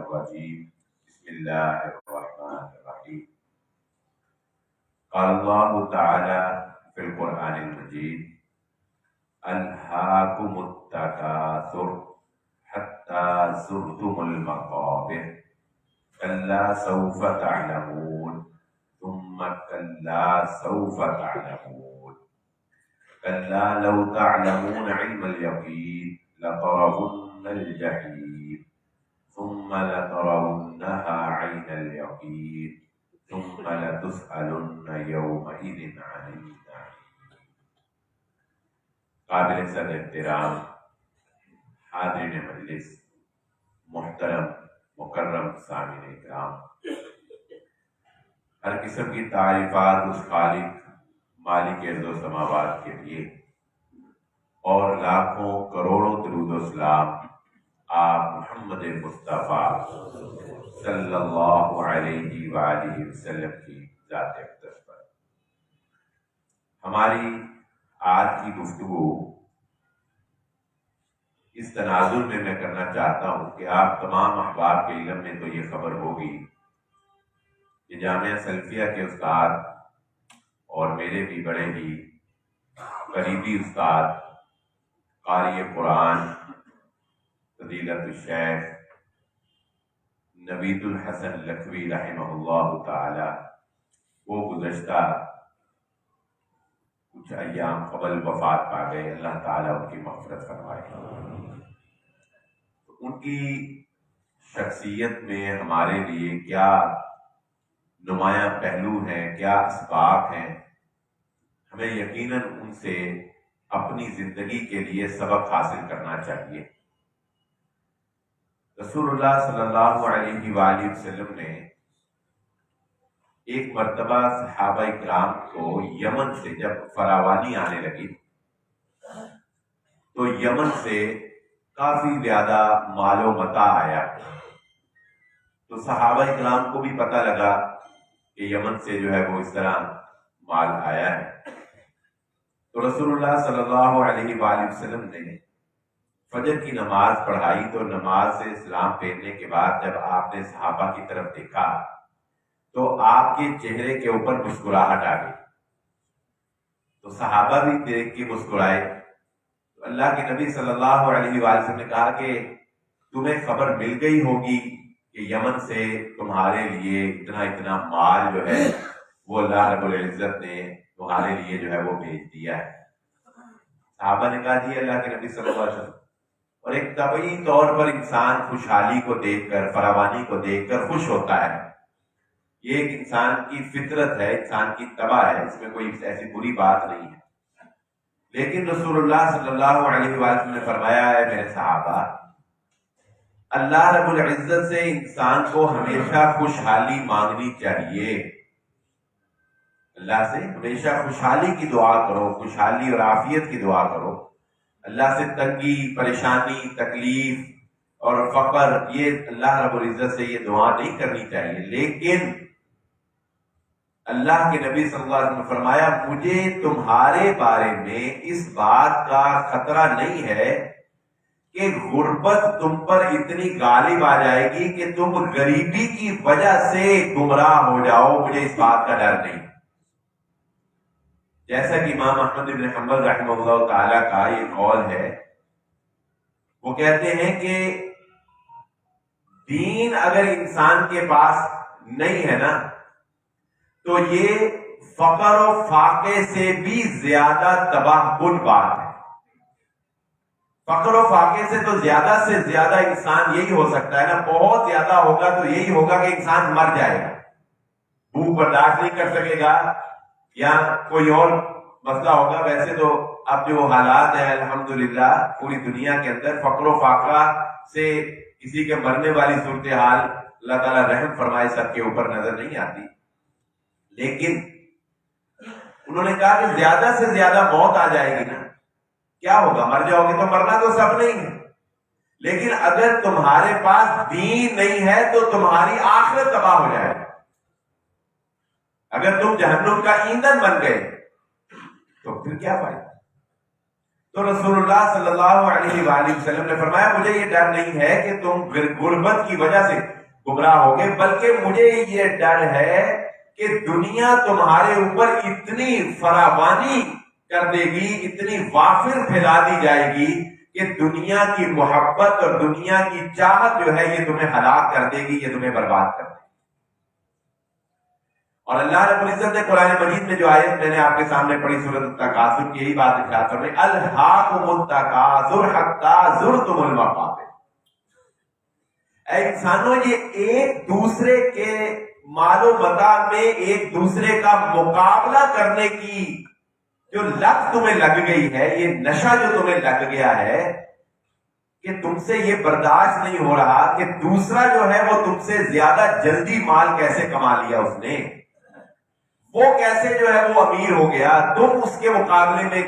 الرجيم بسم الله الرحمن الرحيم قال الله تعالى في القرآن المجيد ألهاكم التكاثر حتى زرتم المقابر كلا سوف تعلمون ثم كلا سوف تعلمون كلا لو تعلمون علم اليقين لترون الجحيم ثم لترونها عين اليقين ثم لتسألن يومئذ عن النعيم. قابل صدر احترام حاضرین مجلس، محترم مکرم سامعین اکرام، ہر قسم کی تعریفات اس خالق مالک ارض و سماوات کے لیے اور لاکھوں کروڑوں درود و سلام آپ محمد مصطفیٰ صلی اللہ علیہ وآلہ وسلم کی ذات اقدس پر۔ ہماری آج کی گفتگو اس تناظر میں کرنا چاہتا ہوں کہ آپ تمام احباب کے علم میں تو یہ خبر ہوگی کہ جامعہ سلفیہ کے استاد اور میرے بھی بڑے ہی قریبی استاد قاری قرآن فضیلت الشیخ نوید الحسن لکھوی رحمہ اللہ تعالی وہ گزشتہ کچھ ایام قبل وفات پا گئے، اللہ تعالیٰ ان کی مغفرت فرمائے۔ ان کی شخصیت میں ہمارے لیے کیا نمایاں پہلو ہیں، کیا اسباب ہیں، ہمیں یقیناً ان سے اپنی زندگی کے لیے سبق حاصل کرنا چاہیے۔ رسول اللہ صلی اللہ علیہ وآلہ وسلم نے ایک مرتبہ صحابہ اکرام کو یمن سے جب فراوانی آنے لگی تو یمن سے کافی زیادہ مال و متاع آیا، تو صحابہ اکرام کو بھی پتہ لگا کہ یمن سے جو ہے وہ اس طرح مال آیا ہے، تو رسول اللہ صلی اللہ علیہ وآلہ وسلم نے فجر کی نماز پڑھائی، تو نماز سے سلام پھیرنے کے بعد جب آپ نے صحابہ کی طرف دیکھا تو آپ کے چہرے کے اوپر مسکراہٹ آ گئی، تو صحابہ بھی دیکھ کے مسکرائے۔ تو اللہ کے نبی صلی اللہ علیہ وآلہ وسلم نے کہا کہ تمہیں خبر مل گئی ہوگی کہ یمن سے تمہارے لیے اتنا اتنا مال جو ہے وہ اللہ رب العزت نے تمہارے لیے جو ہے وہ بھیج دیا ہے۔ صحابہ نے کہا جی اللہ کے نبی صلی اللہ علیہ وسلم، اور ایک طبعی طور پر انسان خوشحالی کو دیکھ کر، فراوانی کو دیکھ کر خوش ہوتا ہے، یہ ایک انسان کی فطرت ہے، انسان کی طبع ہے، اس میں کوئی ایسی بری بات نہیں ہے۔ لیکن رسول اللہ صلی اللہ علیہ وسلم نے فرمایا ہے میرے صحابہ، اللہ رب العزت سے انسان کو ہمیشہ خوشحالی مانگنی چاہیے، اللہ سے ہمیشہ خوشحالی کی دعا کرو، خوشحالی اور عافیت کی دعا کرو۔ اللہ سے تنگی، پریشانی، تکلیف اور فقر، یہ اللہ رب العزت سے یہ دعا نہیں کرنی چاہیے۔ لیکن اللہ کے نبی صلی اللہ علیہ وسلم نے فرمایا مجھے تمہارے بارے میں اس بات کا خطرہ نہیں ہے کہ غربت تم پر اتنی غالب آ جائے گی کہ تم غریبی کی وجہ سے گمراہ ہو جاؤ، مجھے اس بات کا ڈر نہیں۔ جیسا کہ امام احمد بن حنبل رحمہ اللہ تعالی کا یہ قول ہے، وہ کہتے ہیں کہ دین اگر انسان کے پاس نہیں ہے نا تو یہ فقر و فاقے سے بھی زیادہ تباہ کن بات ہے۔ فقر و فاقے سے تو زیادہ انسان یہی ہو سکتا ہے نا، بہت زیادہ ہوگا تو یہی ہوگا کہ انسان مر جائے گا، بھوک برداشت نہیں کر سکے گا یا کوئی اور مسئلہ ہوگا۔ ویسے تو اب جو حالات ہیں الحمدللہ پوری دنیا کے اندر فقر و فاقہ سے کسی کے مرنے والی صورتحال اللہ تعالیٰ رحم فرمائے سب کے اوپر نظر نہیں آتی، لیکن انہوں نے کہا کہ زیادہ سے زیادہ موت آ جائے گی نا، کیا ہوگا؟ مر جاؤ گے، تو مرنا تو سب نہیں ہے، لیکن اگر تمہارے پاس دین نہیں ہے تو تمہاری آخرت تباہ ہو جائے گی۔ اگر تم جہنم کا ایندھن بن گئے تو پھر کیا فائدہ؟ تو رسول اللہ صلی اللہ علیہ وآلہ وسلم نے فرمایا مجھے یہ ڈر نہیں ہے کہ تم غربت کی وجہ سے گمراہ ہوگے، بلکہ مجھے یہ ڈر ہے کہ دنیا تمہارے اوپر اتنی فراوانی کر دے گی، اتنی وافر پھیلا دی جائے گی کہ دنیا کی محبت اور دنیا کی چاہت جو ہے یہ تمہیں ہلاک کر دے گی، یہ تمہیں برباد کر دے گی۔ اور اللہ رب العزت نے قرآن مجید میں جو آیت میں نے آپ کے سامنے پڑھی سورۃ التکاثر کی یہی بات ارشاد فرمائی، الہاکم التکاثر حتی زرتم المقابر۔ اے انسانوں، یہ ایک دوسرے کے مال و متاع میں ایک دوسرے کا مقابلہ کرنے کی جو لت تمہیں لگ گئی ہے، یہ نشہ جو تمہیں لگ گیا ہے کہ تم سے یہ برداشت نہیں ہو رہا کہ دوسرا جو ہے وہ تم سے زیادہ جلدی مال کیسے کما لیا اس نے، وہ کیسے جو ہے وہ امیر ہو گیا، تم اس کے مقابلے میں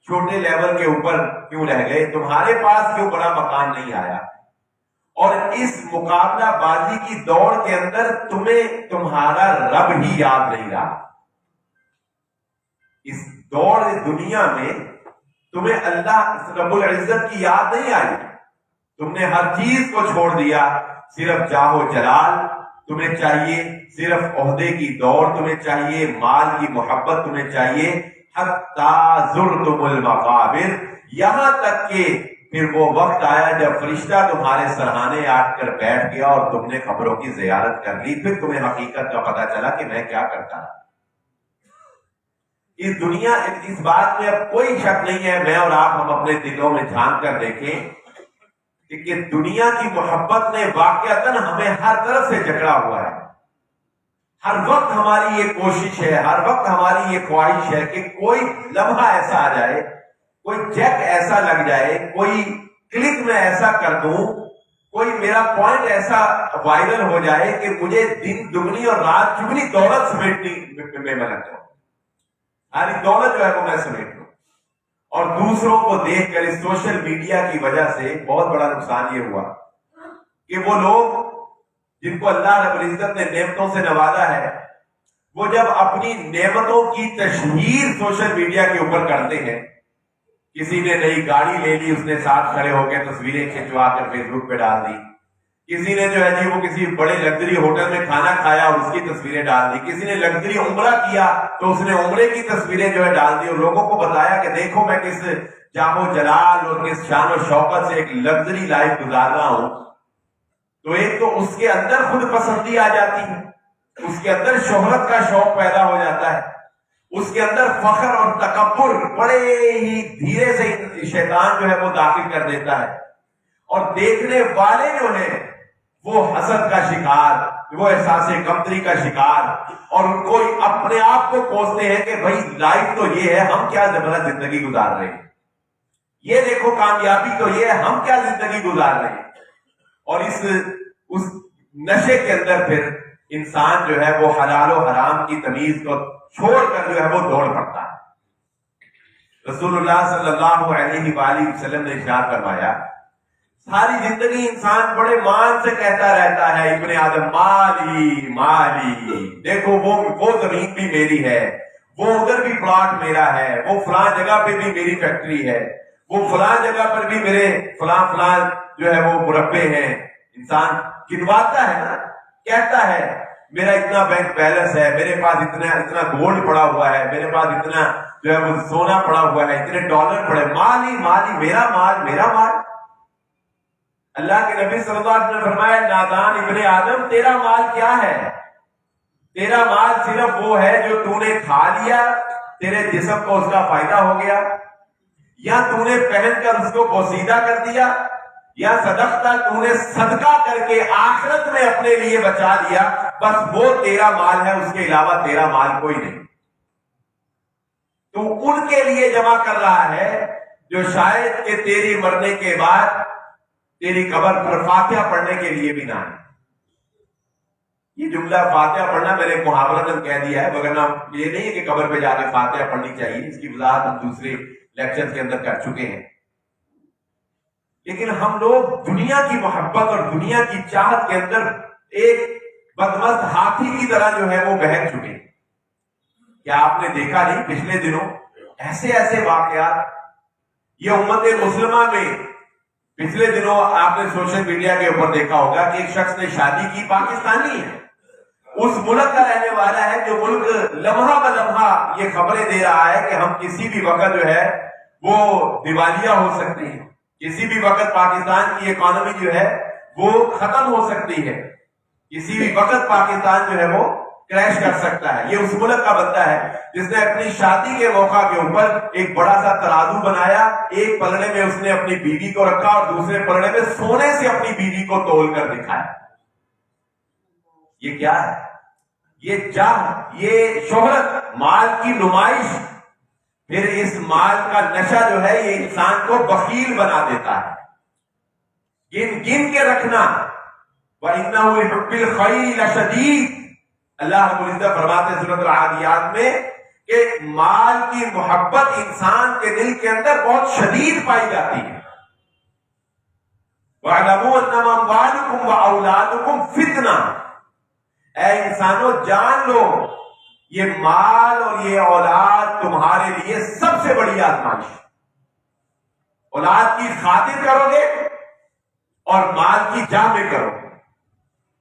چھوٹے لیول کے اوپر کیوں رہ گئے، تمہارے پاس کیوں بڑا مکان نہیں آیا۔ اور اس مقابلہ بازی کی دوڑ کے اندر تمہیں تمہارا رب ہی یاد نہیں رہا۔ اس دوڑ دنیا میں تمہیں اللہ رب العزت کی یاد نہیں آئی، تم نے ہر چیز کو چھوڑ دیا، صرف جاہ و جلال تمہیں چاہیے، صرف عہدے کی دوڑ تمہیں چاہیے، مال کی محبت تمہیں چاہیے، حتی زرتم المقابر، یہاں تک کہ پھر وہ وقت آیا جب فرشتہ تمہارے سرہانے آ کر بیٹھ گیا اور تم نے قبروں کی زیارت کر لی، پھر تمہیں حقیقت کا پتہ چلا کہ میں کیا کرتا ہوں۔ اس دنیا اس بات میں اب کوئی شک نہیں ہے، میں اور آپ ہم اپنے دلوں میں جھانک کر دیکھیں کہ دنیا کی محبت نے واقعتاً ہمیں ہر طرف سے جکڑا ہوا ہے۔ ہر وقت ہماری یہ کوشش ہے، ہر وقت ہماری یہ خواہش ہے کہ کوئی لمحہ ایسا آ جائے، کوئی جیک ایسا لگ جائے، کوئی کلک میں ایسا کر دوں، کوئی میرا پوائنٹ ایسا وائرل ہو جائے کہ مجھے دن دگنی اور رات چگنی دولت سمیٹنی میں لگ جاؤں، ساری دولت جو ہے وہ میں سمیٹ لوں۔ اور دوسروں کو دیکھ کر اس سوشل میڈیا کی وجہ سے بہت بڑا نقصان یہ ہوا کہ وہ لوگ جن کو اللہ رب العزت نے نعمتوں سے نوازا ہے، وہ جب اپنی نعمتوں کی تشہیر سوشل میڈیا کے اوپر کرتے ہیں، کسی نے نئی گاڑی لے لی، اس نے ساتھ کھڑے ہو کے تصویریں کھنچوا کر فیس بک پہ ڈال دی، کسی نے جو ہے جی وہ کسی بڑے لگژری ہوٹل میں کھانا کھایا اور اس کی تصویریں ڈال دی، کسی نے لگژری عمرہ کیا تو اس نے عمرے کی تصویریں جو ہے ڈال دی اور لوگوں کو بتایا کہ دیکھو میں کس جاہ و جلال اور کس شان و شوکت سے ایک لگژری لائف گزار رہا ہوں۔ تو ایک تو اس کے اندر خود پسندی آ جاتی ہے، اس کے اندر شہرت کا شوق پیدا ہو جاتا ہے، اس کے اندر فخر اور تکبر بڑے ہی دھیرے سے شیطان جو ہے وہ داخل کر دیتا ہے، اور دیکھنے والے جو ہیں وہ حسد کا شکار، وہ احساس کمتری کا شکار، اور ان کو اپنے آپ کو کوستے ہیں کہ بھائی لائف تو یہ ہے، ہم کیا زبردست زندگی گزار رہے ہیں، یہ دیکھو کامیابی تو یہ ہے، ہم کیا زندگی گزار رہے ہیں۔ اور اس نشے کے اندر پھر انسان جو ہے وہ حلال و حرام کی تمیز کو چھوڑ کر جو ہے وہ دوڑ پڑتا ہے۔ رسول اللہ صلی اللہ علیہ وآلہ وسلم نے ارشاد فرمایا، ساری زندگی انسان بڑے مان سے کہتا رہتا ہے ابن آدم مالی مالی، دیکھو وہ زمین بھی میری ہے، وہ ادھر بھی پلاٹ میرا ہے، وہ فلاں جگہ پہ بھی میری فیکٹری ہے، وہ فلاں جگہ پر بھی میرے فلاں جو ہے وہ مربے ہیں۔ انسان گنواتا ہے نا، کہتا ہے میرا اتنا بینک بیلنس ہے، میرے پاس اتنا گولڈ پڑا ہوا ہے، میرے پاس اتنا جو ہے وہ سونا پڑا ہوا ہے، اتنے ڈالر پڑے، مالی مالی، میرا مال میرا مال۔ اللہ کے نبی صلی اللہ علیہ وسلم نے فرمایا، نادان ابن آدم، تیرا مال کیا ہے؟ تیرا مال صرف وہ ہے جو تو نے کھا لیا، تیرے جسم کو اس کا فائدہ ہو گیا، یا تو نے پہن کر اس کو پوسیدہ کر دیا، یا صدقہ، تو نے صدقہ کر کے آخرت میں اپنے لیے بچا لیا، بس وہ تیرا مال ہے، اس کے علاوہ تیرا مال کوئی نہیں۔ تو ان کے لیے جمع کر رہا ہے جو شاید کہ تیری مرنے کے بعد تیری قبر پر فاتحہ پڑھنے کے لیے بھی نہ ہے۔ یہ جملہ فاتحہ پڑھنا میں نے محاورتاً کہہ دیا ہے، مگر یہ نہیں ہے کہ قبر پہ جا کے فاتحہ پڑھنی چاہیے، اس کی وضاحت ہم دوسرے لیکچر کے اندر کر چکے ہیں۔ لیکن ہم لوگ دنیا کی محبت اور دنیا کی چاہت کے اندر ایک بدمست ہاتھی کی طرح جو ہے وہ بہک چکے ہیں۔ کیا آپ نے دیکھا نہیں پچھلے دنوں ایسے واقعات یہ امت مسلمہ میں پچھلے دنوں آپ نے سوشل میڈیا کے اوپر دیکھا ہوگا کہ ایک شخص نے شادی کی، پاکستانی ہے، اس ملک کا رہنے والا ہے، جو ملک لمحہ بہ لمحہ یہ خبریں دے رہا ہے کہ ہم کسی بھی وقت جو ہے وہ دیوالیہ ہو سکتے ہیں، کسی بھی وقت پاکستان کی اکانومی جو ہے وہ ختم ہو سکتی ہے، کسی بھی وقت پاکستان جو ہے وہ کریش کر سکتا ہے۔ یہ اس ملک کا بندہ ہے جس نے اپنی شادی کے موقع کے اوپر ایک بڑا سا ترازو بنایا، ایک پلڑے میں اس نے اپنی بیوی کو رکھا اور دوسرے پلڑے میں سونے سے اپنی بیوی کو تول کر دکھایا۔ یہ کیا ہے؟ یہ جاہ، یہ شہرت، مال کی نمائش، پھر اس مال کا نشہ جو ہے یہ انسان کو بخیل بنا دیتا ہے۔ گن گن کے رکھنا، وَإِنَّهُ لِحُبِّ الْخَيْرِ لَشَدِيدٌ، اللہ رب العزت فرماتے ہیں سورۃ العادیات میں کہ مال کی محبت انسان کے دل کے اندر بہت شدید پائی جاتی ہے۔ وَاعْلَمُوا أَنَّمَا أَمْوَالُكُمْ وَأَوْلَادُكُمْ فِتْنَةٌ، اے انسانوں جان لو یہ مال اور یہ اولاد تمہارے لیے سب سے بڑی آزمائش ہے۔ اولاد کی خاطر کرو گے اور مال کی جاہ میں کرو گے۔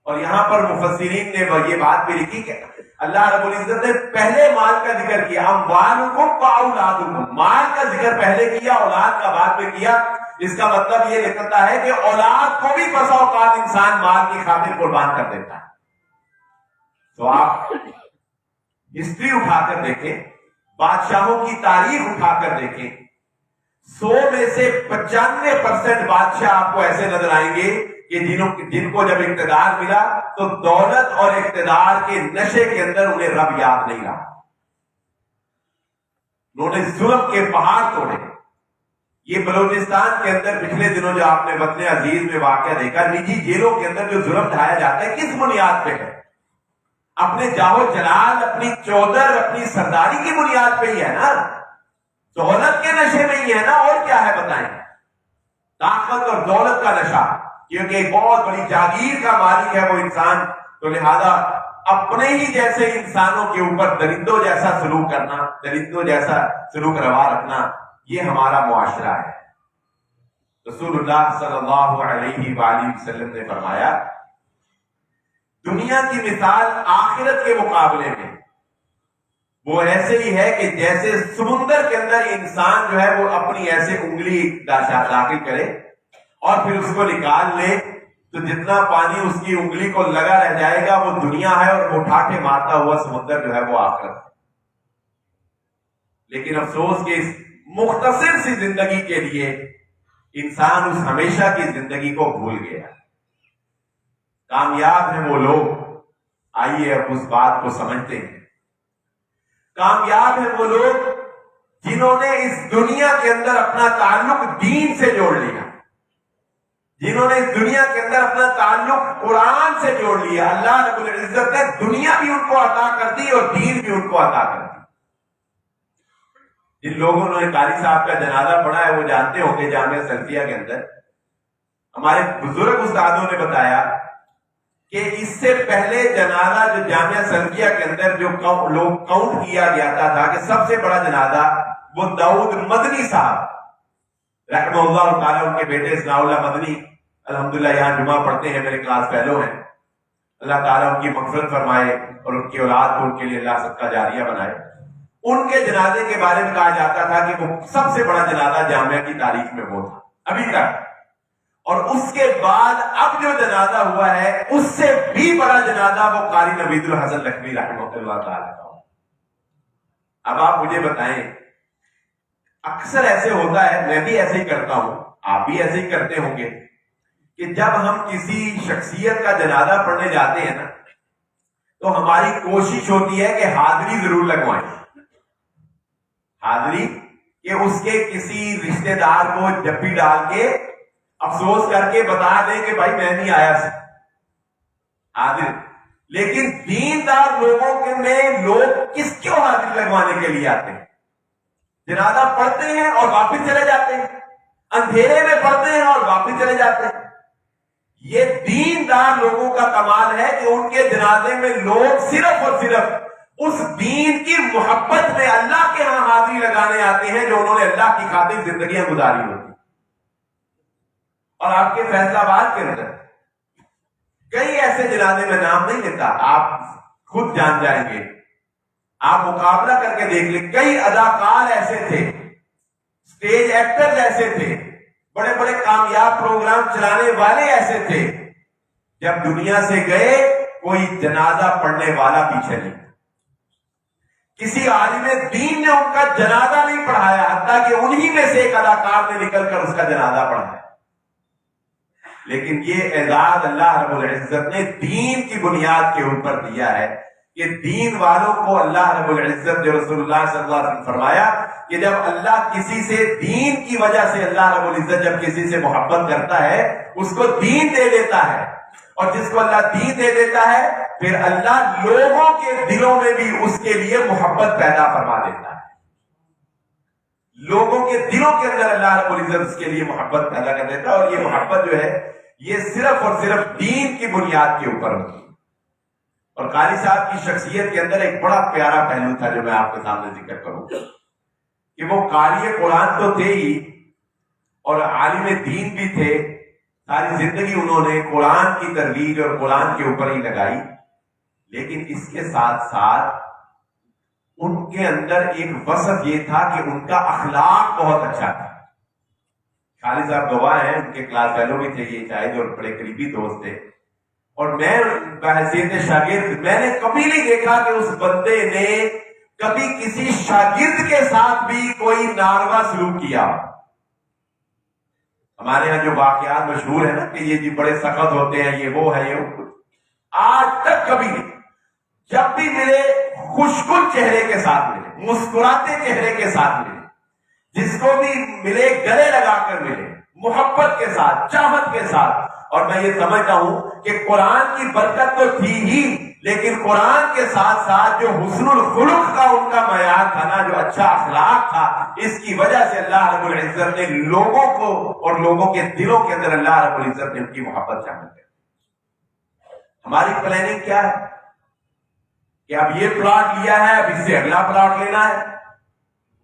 اور یہاں پر مفسرین نے یہ بات بھی لکھی کہ اللہ رب العزت نے پہلے مال کا ذکر کیا، اموالکم واولادکم، مال کا ذکر پہلے کیا، اولاد کا بعد میں کیا۔ اس کا مطلب یہ نکلتا ہے کہ اولاد کو بھی بسا اوقات انسان مال کی خاطر قربان کر دیتا ہے۔ تو آپ ہسٹری اٹھا کر دیکھیں، بادشاہوں کی تاریخ اٹھا کر دیکھیں، 100 میں سے 95% بادشاہ آپ کو ایسے نظر آئیں گے کہ جن کو جب اقتدار ملا تو دولت اور اقتدار کے نشے کے اندر انہیں رب یاد نہیں رہا، انہوں نے ظلم کے پہاڑ توڑے۔ یہ بلوچستان کے اندر پچھلے دنوں جو آپ نے وطن عزیز میں واقعہ دیکھا، نجی جیلوں کے اندر جو ظلم ڈھایا جاتا ہے کس بنیاد پہ ہے؟ اپنے جاہو جلال، اپنی چودر، اپنی سرداری کی بنیاد پہ ہی ہے نا، دولت کے نشے میں ہی ہے نا، اور کیا ہے بتائیں؟ طاقت اور دولت کا نشہ، کیونکہ ایک بہت بڑی جاگیر کا مالک ہے وہ انسان، تو لہذا اپنے ہی جیسے انسانوں کے اوپر درندوں جیسا سلوک کرنا، درندوں جیسا سلوک روا رکھنا، یہ ہمارا معاشرہ ہے۔ رسول اللہ صلی اللہ علیہ وآلہ وسلم نے فرمایا دنیا کی مثال آخرت کے مقابلے میں وہ ایسے ہی ہے کہ جیسے سمندر کے اندر انسان جو ہے وہ اپنی ایسے انگلی داخل کرے اور پھر اس کو نکال لے تو جتنا پانی اس کی انگلی کو لگا رہ جائے گا وہ دنیا ہے، اور وہ ٹھاٹھے مارتا ہوا سمندر جو ہے وہ آخرت ہے۔ لیکن افسوس کہ اس مختصر سی زندگی کے لیے انسان اس ہمیشہ کی زندگی کو بھول گیا۔ کامیاب ہیں وہ لوگ، آئیے اب اس بات کو سمجھتے ہیں، کامیاب ہیں وہ لوگ جنہوں نے اس دنیا کے اندر اپنا تعلق دین سے جوڑ لیا، جنہوں نے اس دنیا کے اندر اپنا تعلق قرآن سے جوڑ لیا۔ اللہ رب العزت نے دنیا بھی ان کو عطا کر دی اور دین بھی ان کو عطا کر دی۔ جن لوگوں نے قاری صاحب کا جنازہ پڑھا ہے وہ جانتے ہوں گے جامعہ سلفیہ کے اندر ہمارے بزرگ استادوں نے بتایا کہ اس سے پہلے جنازہ جو جامعہ سلفیہ کے اندر جو لوگ کاؤنٹ کیا گیا تھا کہ سب سے بڑا جنازہ وہ داؤد مدنی صاحب رحمہ اللہ تعالیٰ، ان کے بیٹے ثناء اللہ مدنی الحمدللہ یہاں جمعہ پڑھتے ہیں، میرے کلاس فیلو ہیں، اللہ تعالیٰ ان کی مغفرت فرمائے اور ان کی اولاد کو ان کے لیے اللہ صدقہ جاریہ بنائے۔ ان کے جنازے کے بارے میں کہا جاتا تھا کہ وہ سب سے بڑا جنازہ جامعہ کی تاریخ میں وہ تھا ابھی تک، اور اس کے بعد اب جو جنازہ ہوا ہے اس سے بھی بڑا جنازہ وہ قاری نوید الحسن لکھوی رحمہ اللہ تعالیٰ کا۔ اب آپ مجھے بتائیں، اکثر ایسے ہوتا ہے، میں بھی ایسے ہی کرتا ہوں، آپ بھی ایسے ہی کرتے ہوں گے، کہ جب ہم کسی شخصیت کا جنازہ پڑھنے جاتے ہیں نا تو ہماری کوشش ہوتی ہے کہ حاضری ضرور لگوائیں، حاضری کہ اس کے کسی رشتہ دار کو جپی ڈال کے افسوس کر کے بتا دیں کہ بھائی میں نہیں آیا حاضر۔ لیکن دیندار لوگوں کے میں لوگ کس کو حاضری لگوانے کے لیے آتے ہیں؟ جنازہ پڑھتے ہیں اور واپس چلے جاتے ہیں، اندھیرے میں پڑھتے ہیں اور واپس چلے جاتے ہیں۔ یہ دیندار لوگوں کا کمال ہے کہ ان کے جنازے میں لوگ صرف اور صرف اس دین کی محبت میں اللہ کے ہاں حاضری لگانے آتے ہیں جو انہوں نے اللہ کی خاطر زندگیاں گزاری ہوتی۔ اور آپ کے فیصلہ آباد کے اندر کئی ایسے جنازے میں نام نہیں لیتا، آپ خود جان جائیں گے، آپ مقابلہ کر کے دیکھ لیں، کئی اداکار ایسے تھے، اسٹیج ایکٹر ایسے تھے، بڑے بڑے کامیاب پروگرام چلانے والے ایسے تھے، جب دنیا سے گئے کوئی جنازہ پڑھنے والا پیچھے نہیں، کسی عالم دین نے ان کا جنازہ نہیں پڑھایا، حتیٰ کہ انہی میں سے ایک اداکار نے نکل کر اس کا جنازہ پڑھایا۔ لیکن یہ اعزاز اللہ رب العزت نے دین کی بنیاد کے اوپر دیا ہے کہ دین والوں کو اللہ رب العزت جو رسول اللہ صلی اللہ علیہ وسلم فرمایا کہ جب اللہ کسی سے دین کی وجہ سے اللہ رب العزت جب کسی سے محبت کرتا ہے اس کو دین دے دیتا ہے، اور جس کو اللہ دین دے دیتا ہے پھر اللہ لوگوں کے دلوں میں بھی اس کے لیے محبت پیدا فرما دیتا ہے، لوگوں کے دلوں کے اندر اللہ رب العزت اس کے لیے محبت پیدا کر دیتا ہے، اور یہ محبت جو ہے یہ صرف اور صرف دین کی بنیاد کے اوپر ہوتی ہے۔ اور قاری صاحب کی شخصیت کے اندر ایک بڑا پیارا پہلو تھا جو میں آپ کے سامنے ذکر کروں کہ وہ قاری قرآن تو تھے ہی اور عالم دین بھی تھے، ساری زندگی انہوں نے قرآن کی ترویج اور قرآن کے اوپر ہی لگائی، لیکن اس کے ساتھ ساتھ ان کے اندر ایک وصف یہ تھا کہ ان کا اخلاق بہت اچھا تھا۔ خالد صاحب گواہ ہیں، ان کے کلاس فیلو بھی تھے یہ شاید اور بڑے قریبی دوست تھے، اور میں بحیثیت شاگرد میں نے کبھی نہیں دیکھا کہ اس بندے نے کبھی کسی شاگرد کے ساتھ بھی کوئی ناروا سلوک کیا۔ ہمارے ہاں جو واقعات مشہور ہیں نا کہ یہ جی بڑے سخت ہوتے ہیں، یہ وہ ہے یہ وہ، آج تک کبھی نہیں۔ جب بھی ملے خوشگل چہرے کے ساتھ ملے، مسکراتے چہرے کے ساتھ ملے، جس کو بھی ملے گلے لگا کر ملے، محبت کے ساتھ، چاہت کے ساتھ۔ اور میں یہ سمجھتا ہوں کہ قرآن کی برکت تو تھی ہی، لیکن قرآن کے ساتھ ساتھ جو حسن الخلق کا ان کا معیار تھا نا، جو اچھا اخلاق تھا، اس کی وجہ سے اللہ رب العزت نے لوگوں کو اور لوگوں کے دلوں کے اندر اللہ رب العزت نے ان کی محبت شامل کر۔ ہماری پلاننگ کیا ہے کہ اب یہ پلاٹ لیا ہے، اب اس سے اگلا پلاٹ لینا ہے،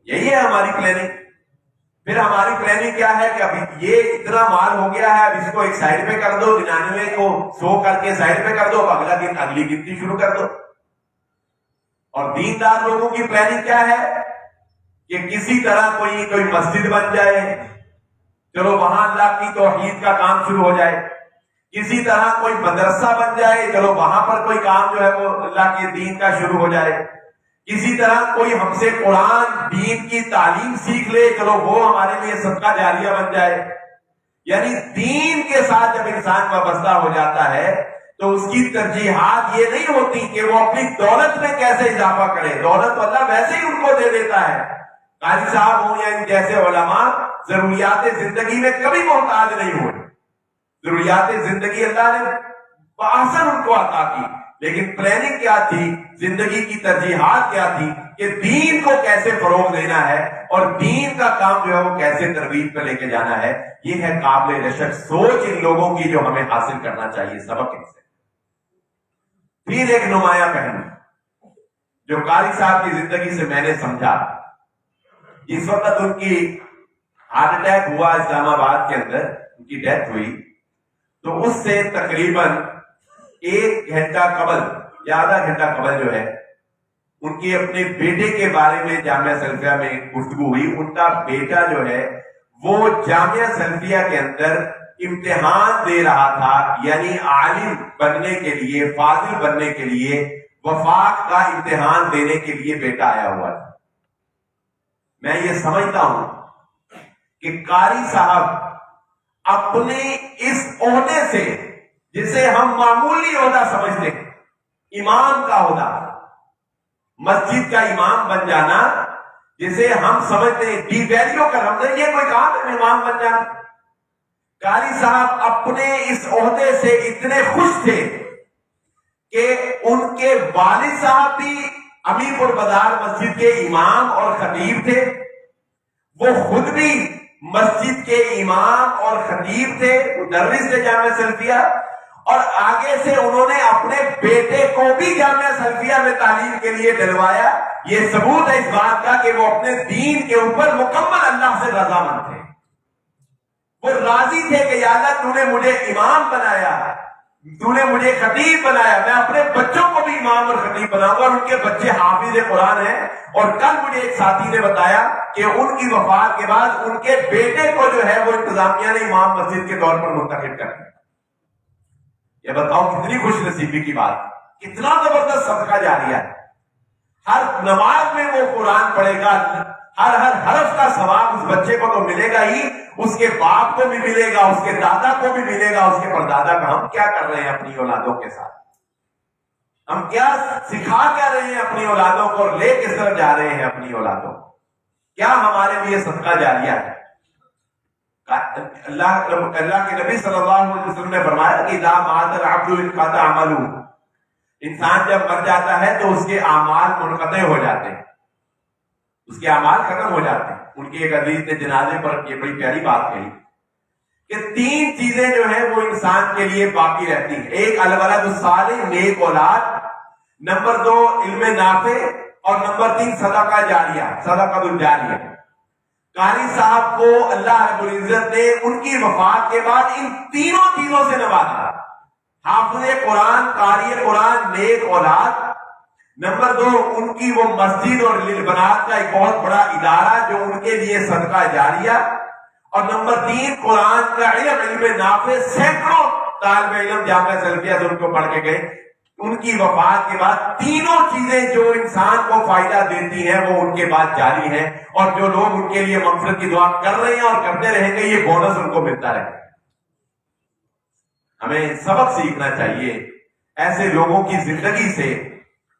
یہی ہے ہماری پلاننگ۔ پھر ہماری پلاننگ کیا ہے کہ اب یہ اتنا مال ہو گیا ہے، اب اس کو ایک سائڈ پہ کر دو، 99 کو 100 کر کے سائڈ پہ کر دو، اگلا دن اگلی گنتی شروع کر دو۔ اور دیندار لوگوں کی پلاننگ کیا ہے کہ کسی طرح کوئی مسجد بن جائے، چلو وہاں اللہ کی توحید کا کام شروع ہو جائے، کسی طرح کوئی مدرسہ بن جائے، چلو وہاں پر کوئی کام جو ہے وہ اللہ کے دین کا شروع ہو جائے، کسی طرح کوئی ہم سے قرآن دین کی تعلیم سیکھ لے، چلو وہ ہمارے لیے صدقہ جاریہ بن جائے۔ یعنی دین کے ساتھ جب انسان وابستہ ہو جاتا ہے تو اس کی ترجیحات یہ نہیں ہوتی کہ وہ اپنی دولت میں کیسے اضافہ کرے، دولت تو اللہ ویسے ہی ان کو دے دیتا ہے۔ قاضی صاحب ہوں یا ان جیسے علماء ضروریات زندگی میں کبھی محتاج نہیں ہوئے، ضروریات زندگی اللہ نے بآسن ان کو عطا کی، لیکن پلاننگ کیا تھی، زندگی کی ترجیحات کیا تھی کہ دین کو کیسے فروغ دینا ہے اور دین کا کام جو ہے وہ کیسے ترویج پہ لے کے جانا ہے۔ یہ ہے قابل رشک سوچ ان لوگوں کی جو ہمیں حاصل کرنا چاہیے سبق ان سے۔ پھر ایک نمایاں پہلو جو قاری صاحب کی زندگی سے میں نے سمجھا، جس وقت ان کی ہارٹ اٹیک ہوا اسلام آباد کے اندر، ان کی ڈیتھ ہوئی، تو اس سے تقریباً 1 گھنٹہ قبل یا آدھا گھنٹہ قبل جو ہے ان کی اپنے بیٹے کے بارے میں جامعہ سلفیہ میں گفتگو ہوئی۔ ان کا بیٹا جو ہے وہ جامعہ سلفیہ کے اندر امتحان دے رہا تھا، یعنی عالم بننے کے لیے، فاضل بننے کے لیے وفاق کا امتحان دینے کے لیے بیٹا آیا ہوا تھا۔ میں یہ سمجھتا ہوں کہ قاری صاحب اپنے اس عہدے سے، جسے ہم معمولی عہدہ سمجھتے ہیں، امام کا عہدہ، مسجد کا امام بن جانا، جسے ہم سمجھتے ہیں ڈی ویلیو کر، ہم نے یہ کوئی کام ہے امام بن جانا۔ قاری صاحب اپنے اس عہدے سے اتنے خوش تھے کہ ان کے والد صاحب بھی امیر پور بازار مسجد کے امام اور خطیب تھے، وہ خود بھی مسجد کے امام اور خطیب تھے، مدرس تھے جامعہ سلفیہ، اور آگے سے انہوں نے اپنے بیٹے کو بھی جامعہ سلفیہ میں تعلیم کے لیے ڈلوایا۔ یہ ثبوت ہے اس بات کا کہ وہ اپنے دین کے اوپر مکمل اللہ سے رضامند تھے۔ وہ راضی تھے کہ یا اللہ تو نے مجھے امام بنایا, تو نے مجھے خطیب بنایا, میں اپنے بچوں کو بھی امام اور خطیب بناؤں گا, اور ان کے بچے حافظ قرآن ہیں. اور کل مجھے ایک ساتھی نے بتایا کہ ان کی وفات کے بعد ان کے بیٹے کو جو ہے وہ انتظامیہ نے امام مسجد کے طور پر منتخب کر دیا. یہ بتاؤ کتنی خوش نصیبی کی بات, کتنا زبردست صدقہ جاریہ ہے. ہر نماز میں وہ قرآن پڑھے گا, ہر حرف کا ثواب اس بچے کو تو ملے گا ہی, اس کے باپ کو بھی ملے گا, اس کے دادا کو بھی ملے گا, اس کے پردادا کا. ہم کیا کر رہے ہیں اپنی اولادوں کے ساتھ؟ ہم کیا سکھا کیا رہے ہیں اپنی اولادوں کو, اور لے کس طرف جا رہے ہیں اپنی اولادوں کو؟ کیا ہمارے لیے صدقہ جاریہ ہے؟ اللہ کے نبی صلی اللہ علیہ وسلم نے فرمایا کہ لا مات العبد انقطع عمله, انسان جب مر جاتا ہے تو اس کے اعمال منقطع ہو جاتے ہیں, اس کے اعمال ختم ہو جاتے ہیں. ان کی ایک حدیث نے جنازے پر یہ بڑی پیاری بات کہی کہ 3 چیزیں جو ہیں وہ انسان کے لیے باقی رہتی ہیں. ایک الولد الصالح, نیک اولاد, نمبر 2 علم نافع, اور نمبر 3 صدقہ جاریہ, صدقۃ الجاریہ. قاری صاحب کو اللہ رب العزت نے ان کی وفات کے بعد ان تینوں چیزوں سے نوازا. حافظ قرآن, قاری قرآن, نیک اولاد. نمبر 2 ان کی وہ مسجد اور للبنات کا ایک بہت بڑا ادارہ جو ان کے لیے صدقہ جاریہ. اور نمبر 3 قرآن کا علم, علم نافع. سینکڑوں طالب علم جامعہ سلفیہ سے ان کو پڑھ کے گئے. ان کی وفات کے بعد تینوں چیزیں جو انسان کو فائدہ دیتی ہیں وہ ان کے بعد جاری ہیں, اور جو لوگ ان کے لیے مغفرت کی دعا کر رہے ہیں اور کرتے رہیں گے, یہ بونس ان کو ملتا رہے. ہمیں سبق سیکھنا چاہیے ایسے لوگوں کی زندگی سے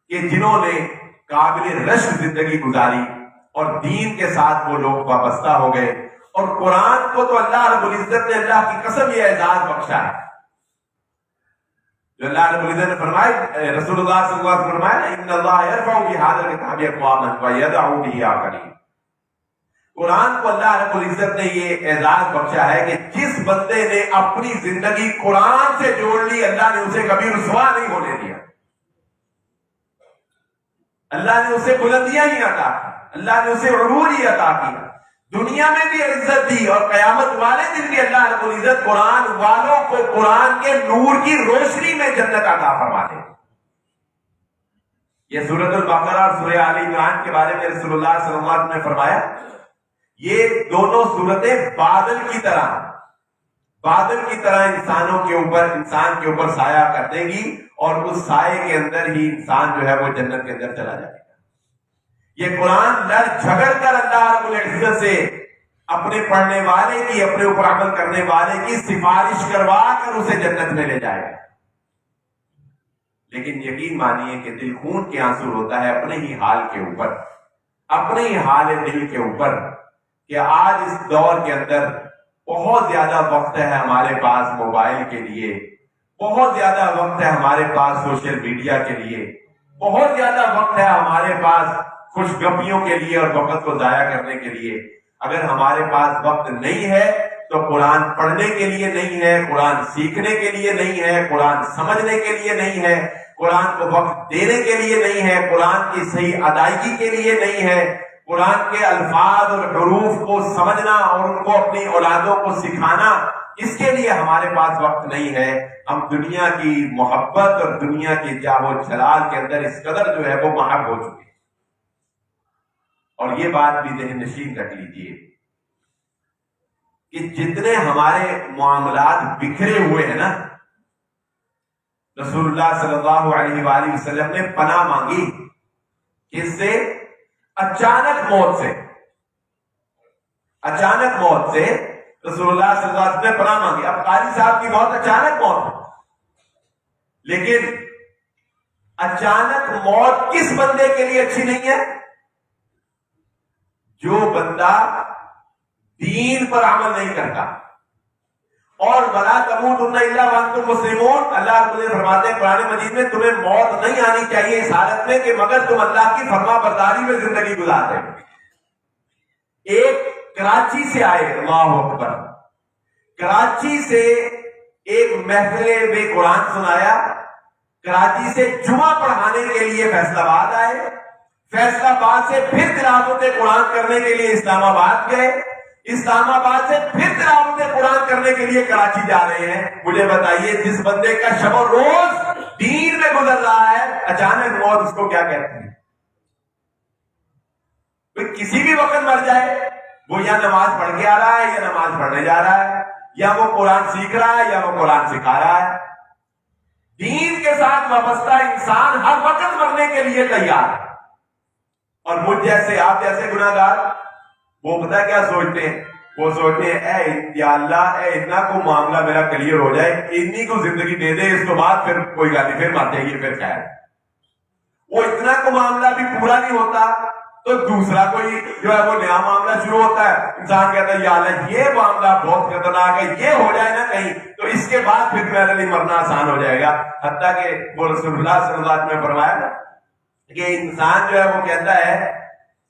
کہ جنہوں نے قابل رشک زندگی گزاری اور دین کے ساتھ وہ لوگ وابستہ ہو گئے. اور قرآن کو تو اللہ رب العزت نے اللہ کی قسم یہ اعزاز بخشا ہے جو اللہ رب العزت نے فرمایا, رسول اللہ صلی اللہ علیہ وسلم فرمایا ان اللہ یرفع بهذا الکتاب اقواما ویضع به آخرین. قرآن کو اللہ رب العزت نے یہ اعزاز بخشا ہے کہ جس بندے نے اپنی زندگی قرآن سے جوڑ لی, اللہ نے اسے کبھی رسوا نہیں ہونے دیا. اللہ نے اسے بلندیاں ہی عطا کی, اللہ نے اسے عروج ہی عطا کی, دنیا میں بھی عزت دی, اور قیامت والے دن بھی اللہ رب العزت قرآن والوں کو قرآن کے نور کی روشنی میں جنت عطا فرما دے. یہ سورۃ البقرہ اور سورہ آل عمران کے بارے میں رسول اللہ صلی اللہ علیہ وسلم نے فرمایا یہ دونوں سورتیں بادل کی طرح انسان کے اوپر سایہ کر دیں گی, اور اس سائے کے اندر ہی انسان جو ہے وہ جنت کے اندر چلا جائے گا. یہ قرآن لڑ جھگڑ کر اللہ رب العزت سے اپنے پڑھنے والے کی, اپنے اوپر عمل کرنے والے کی سفارش کروا کر اسے جنت میں لے جائے گا. لیکن یقین مانیے کہ دل خون کے آنسو ہوتا ہے اپنے ہی حال کے اوپر, اپنے ہی حال دل کے اوپر, کہ آج اس دور کے اندر بہت زیادہ وقت ہے ہمارے پاس موبائل کے لیے, بہت زیادہ وقت ہے ہمارے پاس سوشل میڈیا کے لیے, بہت زیادہ وقت ہے ہمارے پاس خوش گپیوں کے لیے اور وقت کو ضائع کرنے کے لیے. اگر ہمارے پاس وقت نہیں ہے تو قرآن پڑھنے کے لیے نہیں ہے, قرآن سیکھنے کے لیے نہیں ہے, قرآن سمجھنے کے لیے نہیں ہے, قرآن کو وقت دینے کے لیے نہیں ہے, قرآن کی صحیح ادائیگی کے لیے نہیں ہے, قرآن کے الفاظ اور حروف کو سمجھنا اور ان کو اپنی اولادوں کو سکھانا, اس کے لیے ہمارے پاس وقت نہیں ہے. ہم دنیا کی محبت اور دنیا کی جاہ و جلال کے اندر اس قدر جو ہے وہ محب ہو چکے. اور یہ بات بھی ذہن نشین رکھ لیجیے کہ جتنے ہمارے معاملات بکھرے ہوئے ہیں نا, رسول اللہ صلی اللہ علیہ وآلہ وسلم نے پناہ مانگی کس سے؟ اچانک موت سے. اچانک موت سے رسول اللہ صلی اللہ علیہ وسلم نے پناہ مانگی. اب قاری صاحب کی موت اچانک موت, لیکن اچانک موت کس بندے کے لیے اچھی نہیں ہے؟ جو بندہ دین پر عمل نہیں کرتا. اور وَلَا تَمُوتُنَّ إِلَّا وَأَنْتُمْ مُسْلِمُونَ, اللہ رب العزت فرماتے ہیں قرآن مجید میں تمہیں موت نہیں آنی چاہیے اس حالت میں کہ مگر تم اللہ کی فرما برداری میں زندگی گزارتے. ایک کراچی سے آئے, اللہ اکبر, کراچی سے ایک محفل میں قرآن سنایا, کراچی سے جمعہ پڑھانے کے لیے فیصل آباد آئے, فیصل آباد سے پھر تلاوت قرآن کرنے کے لیے اسلام آباد گئے, اسلام آباد سے پھر تلاوت قرآن کرنے کے لیے کراچی جا رہے ہیں. مجھے بتائیے جس بندے کا شب و روز دین میں گزر رہا ہے, اچانک موت اس کو کیا کہتے ہیں؟ کسی بھی وقت مر جائے, وہ یا نماز پڑھ کے آ رہا ہے یا نماز پڑھنے جا رہا ہے, یا وہ قرآن سیکھ رہا ہے یا وہ قرآن سکھا رہا ہے. دین کے ساتھ وابستہ انسان ہر وقت مرنے کے لیے تیار ہے. اور مجھ جیسے آپ جیسے گناہگار وہ پتہ کیا سوچتے ہیں؟ وہ سوچتے ہیں اے یا اللہ اے اتنا کو معاملہ میرا کلیئر ہو جائے, اتنی کو زندگی دے دے, اس کے بعد پھر کوئی گالی پھر مر جائے گی, پھر خیر. وہ اتنا کو معاملہ بھی پورا نہیں ہوتا تو دوسرا کوئی جو ہے وہ نیا معاملہ شروع ہوتا ہے. انسان کہتا ہے یا اللہ یہ معاملہ بہت خطرناک ہے, یہ ہو جائے نا کہیں تو اس کے بعد پھر میرے لیے مرنا آسان ہو جائے گا. حتیٰ کہ وہ رسول اللہ صلی اللہ علیہ وسلم نے فرمایا نا کہ انسان جو ہے وہ کہتا ہے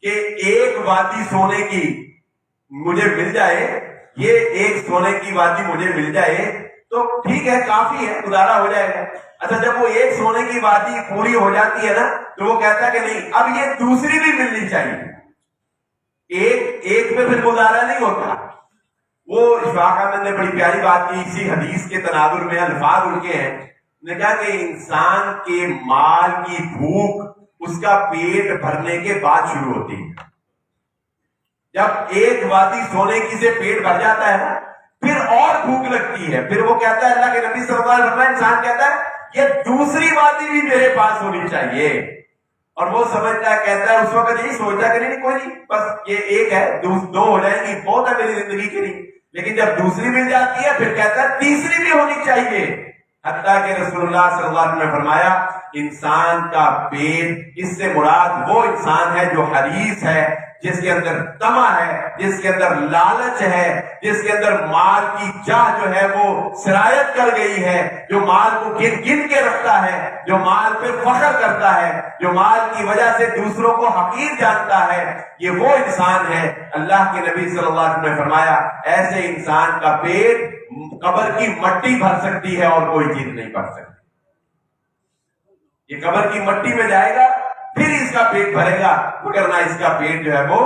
کہ ایک وادی سونے کی مجھے مل جائے, یہ ایک سونے کی وادی مجھے مل جائے تو ٹھیک ہے, کافی ہے, گزارا ہو جائے گا. اچھا جب وہ ایک سونے کی وادی پوری ہو جاتی ہے نا تو وہ کہتا ہے کہ نہیں اب یہ دوسری بھی ملنی چاہیے. ایک میں پھر گزارا نہیں ہوتا. وہ اشفاق احمد نے بڑی پیاری بات کی, اسی حدیث کے تناظر میں الفاظ ان کے ہیں. نے کہا کہ انسان کے مال کی بھوک اس کا پیٹ بھرنے کے بعد شروع ہوتی ہے. جب ایک وادی سونے کی سے پیٹ بھر جاتا ہے نا پھر اور بھوک لگتی ہے. پھر وہ کہتا ہے, اللہ کے نبی صلی اللہ علیہ وسلم, انسان کہتا ہے یہ دوسری وادی بھی میرے پاس ہونی چاہیے. اور وہ سمجھتا ہے, کہتا ہے اس وقت یہی سوچتا ہے کہ نہیں کوئی نہیں, بس یہ ایک ہے, دو ہو جائیں گی, بہت ہے میری زندگی کے لیے. لیکن جب دوسری مل جاتی ہے پھر کہتا ہے تیسری بھی ہونی چاہیے. حتیٰ کہ رسول اللہ صلی اللہ علیہ وسلم نے فرمایا انسان کا پیٹ, اس سے مراد وہ انسان ہے جو حریص ہے, جس کے اندر طمع ہے, جس کے اندر لالچ ہے, جس کے اندر مال کی چاہ جو ہے وہ سرایت کر گئی ہے, جو مال کو گن کے رکھتا ہے, جو مال پہ فخر کرتا ہے, جو مال کی وجہ سے دوسروں کو حقیر جانتا ہے, یہ وہ انسان ہے. اللہ کے نبی صلی اللہ علیہ وسلم نے فرمایا ایسے انسان کا پیٹ قبر کی مٹی بھر سکتی ہے اور کوئی چیز نہیں بھر سکتی. یہ قبر کی مٹی میں جائے گا پھر اس کا پیٹ بھرے گا, مگر نہ اس کا پیٹ جو ہے وہ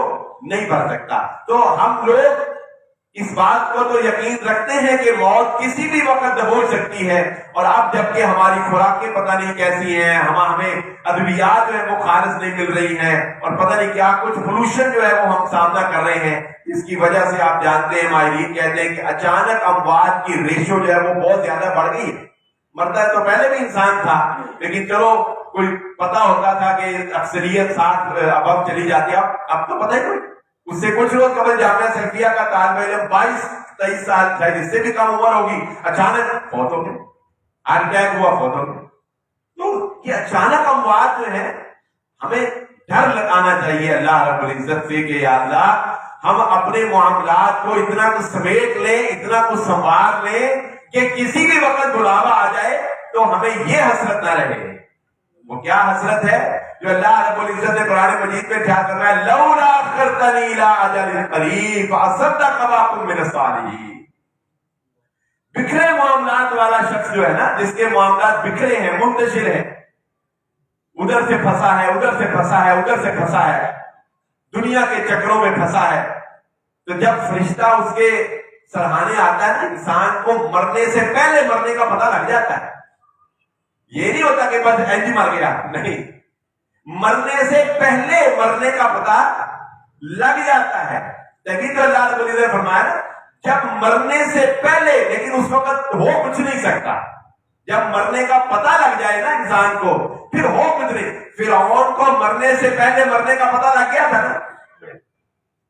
نہیں بھر سکتا. تو ہم لوگ اس بات کو تو یقین رکھتے ہیں کہ موت کسی بھی وقت دبوچ سکتی ہے. اور اب جبکہ ہماری خوراکیں پتہ نہیں کیسی ہیں, ہمیں ادویات جو ہے وہ خالص نہیں مل رہی ہیں, اور پتہ نہیں کیا کچھ پولوشن جو ہے وہ ہم سامنا کر رہے ہیں, اس کی وجہ سے آپ جانتے ہیں ماہرین کہتے ہیں کہ اچانک اموات کی ریشو جو ہے وہ بہت زیادہ بڑھ گئی. مرتا ہے تو پہلے بھی انسان تھا, لیکن چلو کوئی پتا ہوتا تھا کہ اکثریت 60 ابو چلی جاتی ہے. اب تو پتہ ہی کوئی, اس سے کچھ روز قبل جامعہ سلفیہ کا طالب علم 22-23 سال شاید اس سے بھی کم عمر ہوگی, اچانک فوت ہو گئے, ہارٹ اٹیک ہوا, فوت ہو گئے. تو یہ اچانک اموات جو ہے ہمیں ڈر لگانا چاہیے اللہ رب العزت سے کہ یا اللہ ہم اپنے معاملات کو اتنا کچھ سمیٹ لیں, اتنا کچھ سنوار لیں کہ کسی بھی وقت بلاوا آ جائے تو ہمیں یہ حسرت نہ رہے. وہ کیا حسرت ہے جو اللہ رب العزت نے قرآن مجید میں کیا کرنا ہے, لولا اخرتنی الی اجل قریب فاصدق واکن من الصالحین. بکھرے معاملات والا شخص جو ہے نا, جس کے معاملات بکھرے ہیں, منتشر ہیں, ادھر سے پھنسا ہے, ادھر سے پھنسا ہے, ادھر سے پھنسا ہے, دنیا کے چکروں میں پھنسا ہے, تو جب فرشتہ اس کے سرہانے آتا ہے نا, انسان کو مرنے سے پہلے مرنے کا پتہ لگ جاتا ہے. یہ نہیں ہوتا کہ بس ایجی مر گیا, نہیں, مرنے سے پہلے مرنے کا پتہ لگ جاتا ہے. لیکن تو اللہ رب العزت نے فرمایا جب مرنے سے پہلے, لیکن اس وقت ہو کچھ نہیں سکتا. جب مرنے کا پتہ لگ جائے نا انسان کو پھر ہو کچھ نہیں. فرعون کو مرنے سے پہلے مرنے کا پتہ لگ گیا تھا نا,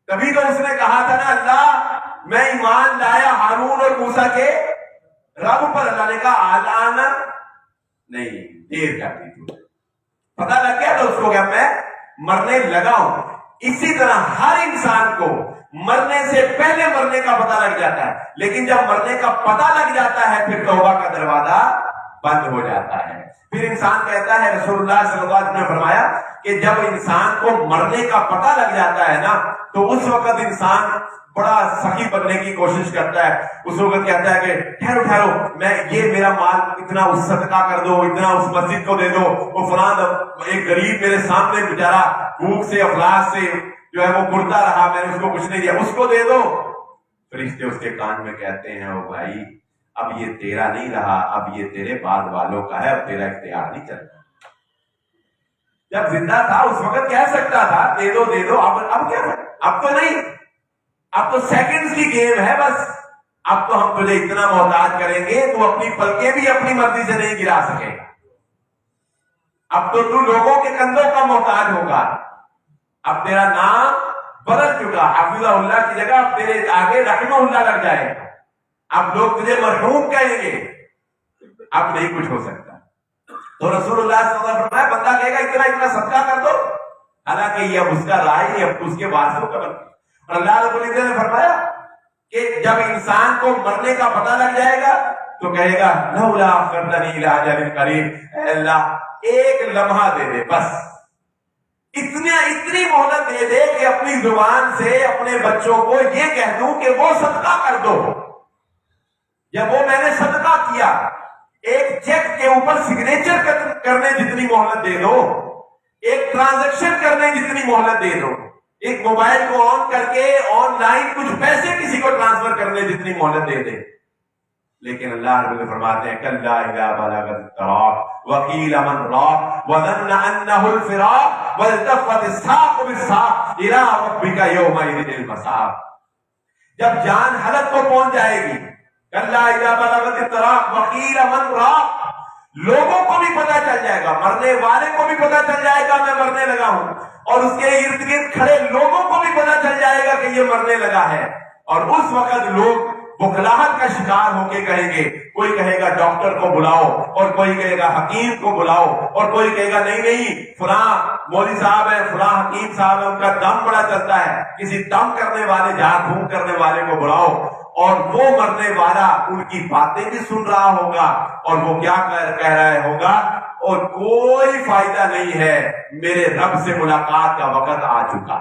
تبھی تو اس نے کہا تھا نا اللہ میں ایمان لایا ہارون اور موسیٰ کے رب پر. اللہ نے کہا آلانا نہیں, دیر کر دی تو پتہ لگ گیا تو اس کو کیا میں مرنے لگا ہوں. اسی طرح ہر انسان کو مرنے سے پہلے مرنے کا پتہ لگ جاتا ہے, لیکن جب مرنے کا پتہ لگ جاتا ہے پھر توبہ کا دروازہ بند ہو جاتا ہے. پھر انسان کہتا ہے, رسول اللہ صلی اللہ علیہ وسلم نے فرمایا کہ جب انسان کو مرنے کا پتہ لگ جاتا ہے نا تو اس وقت انسان بڑا سخی بننے کی کوشش کرتا ہے. اس وقت کہتا ہے کہ ٹھہرو ٹھہرو, میں یہ میرا مال اتنا اس صدقہ کر دو, اتنا اس مسجد کو دے دو, وہ فلاں ایک غریب میرے سامنے بیچارہ بھوک سے افلاس سے جو ہے وہ مردہ رہا، میں نے اس کو کچھ نہیں دیا، اس کو دے دو۔ فرشتے اس کے کان میں کہتے ہیں او بھائی اب یہ تیرا نہیں رہا، اب یہ تیرے بعد والوں کا ہے، اب تیرا اختیار نہیں چلتا۔ جب زندہ تھا اس وقت کہہ سکتا تھا دے دو دے دو، اب کیا، اب تو نہیں، اب تو سیکنڈز کی گیم ہے بس۔ اب تو ہم تجھے اتنا محتاج کریں گے تو اپنی پلکیں بھی اپنی مرضی سے نہیں گرا سکے گا۔ اب تو لوگوں کے کندھوں کا محتاج ہوگا۔ اب تیرا نام بدل چکا، حافظہ اللہ کی جگہ اب تیرے آگے رحمہ اللہ لگ جائے گا۔ اب لوگ تجھے مرحوم کہیں گے، اب نہیں کچھ ہو سکتا۔ تو رسول اللہ صلی اللہ علیہ وسلم فرمایا بندہ کہے گا اتنا اتنا صدقہ کر دو، حالانکہ یہ اب اس کا رائے، اب اس کے وارثوں کا بنتا۔ اور اللہ رب العزت نے فرمایا کہ جب انسان کو مرنے کا پتہ لگ جائے گا تو کہے گا لولا اخرتنی الی اجل قریب، اے اللہ ایک لمحہ دے دے، بس اتنی مہلت دے دے کہ اپنی زبان سے اپنے بچوں کو یہ کہہ دوں کہ وہ صدقہ کر دو، یا وہ میں نے صدقہ کیا۔ ایک چیک کے اوپر سگنیچر کرنے جتنی مہلت دے دو، ایک ٹرانزیکشن کرنے جتنی مہلت دے دو، ایک موبائل کو آن کر کے آن لائن کچھ پیسے کسی کو ٹرانسفر کرنے جتنی مہلت دے دے۔ لیکن اللہ رب العزت فرماتے ہیں کلا اذا بلغت التراق وقیل من راق وظن انه الفراق والتفت الساق بالساق الى ربك يومئذ المساق۔ جب جان حلق کو پہنچ جائے گی، کلا اذا بلغت التراق وقیل من راق، لوگوں کو بھی پتا چل جائے گا، مرنے والے کو بھی پتا چل جائے گا میں مرنے لگا ہوں، اور اس کے ارد گرد کھڑے لوگوں کو بھی پتا چل جائے گا کہ یہ مرنے لگا ہے۔ اور اس وقت لوگ بخلاہٹ کا شکار ہو کے کہیں گے، کوئی کہے گا ڈاکٹر کو بلاؤ، اور کوئی کہے گا حکیم کو بلاؤ، اور کوئی کہے گا نہیں نہیں فلاں مولوی صاحب ہے، فلاں حکیم صاحب ہے، ان کا دم بڑا چلتا ہے، کسی دم کرنے والے جھاڑ پھونک کرنے والے کو بلاؤ۔ اور وہ مرنے والا ان کی باتیں بھی سن رہا ہوگا، اور وہ کیا کہہ رہا ہوگا، اور کوئی فائدہ نہیں ہے، میرے رب سے ملاقات کا وقت آ چکا۔